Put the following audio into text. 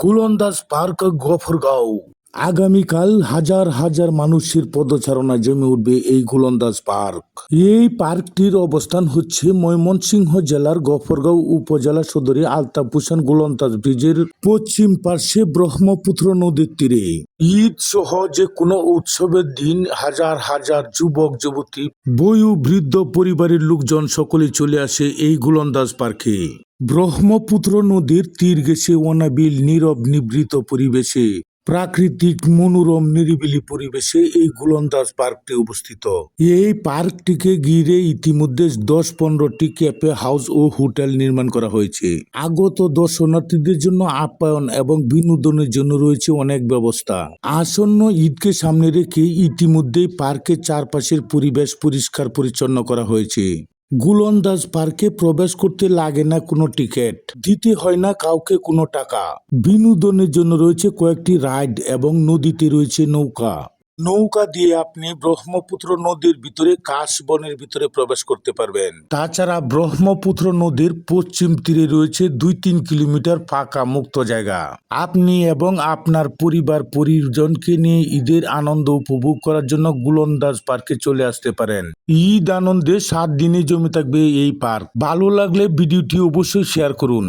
গোলন্দাজ park Gafargaon. আগামীকাল হাজার হাজার মানুষের পদচারণা জমে উঠবে এই গোলন্দাজ পার্ক। এই পার্কটির অবস্থান হচ্ছে ময়মনসিংহ জেলার গফরগাঁও উপজেলা সদরে আলতাফ হোসেন গোলন্দাজ ব্রিজের পশ্চিম পার্শ্বে ব্রহ্মপুত্র নদীর তীরে। ঈদ সহ যে কোনো উৎসবের দিন হাজার হাজার যুবক যুবতী বয়োবৃদ্ধ পরিবারের লোকজন সকলে চলে আসে এই গোলন্দাজ পার্কে। ব্রহ্মপুত্র নদীর তীর ঘেঁষে অনাবিল নীরব নিভৃত পরিবেশে প্রাকৃতিক মনোরম নিরিবিলি পরিবেশে এই গোলন্দাজ পার্কটি অবস্থিত। এই পার্কটিকে ঘিরে ইতিমধ্যে 10-15টি ক্যাফে, হাউস ও হোটেল নির্মাণ করা হয়েছে। আগত দর্শনার্থীদের জন্য আপ্যায়ন এবং বিনোদনের জন্য রয়েছে অনেক ব্যবস্থা। আসন্ন ঈদকে সামনে রেখে ইতিমধ্যেই পার্কের চারপাশের পরিবেশ পরিষ্কার পরিচ্ছন্ন করা হয়েছে। গোলন্দাজ পার্কে প্রবেশ করতে লাগে না কোনো টিকিট, দিতে হয় না কাউকে কোনো টাকা। বিনোদনের জন্য রয়েছে কয়েকটি রাইড এবং নদীতে রয়েছে নৌকা। নৌকা দিয়ে আপনি ব্রহ্মপুত্র নদীর ভিতরে কাশবনের ভিতরে প্রবেশ করতে পারবেন। তাছাড়া ব্রহ্মপুত্র নদীর পশ্চিম তীরে রয়েছে 2-3 কিলোমিটার ফাঁকা মুক্ত জায়গা। আপনি এবং আপনার পরিবার পরিজনকে নিয়ে ঈদের আনন্দ উপভোগ করার জন্য গোলন্দাজ পার্কে চলে আসতে পারেন। ঈদ আনন্দে 7 দিনে জমে থাকবে এই পার্ক। ভালো লাগলে ভিডিওটি অবশ্যই শেয়ার করুন।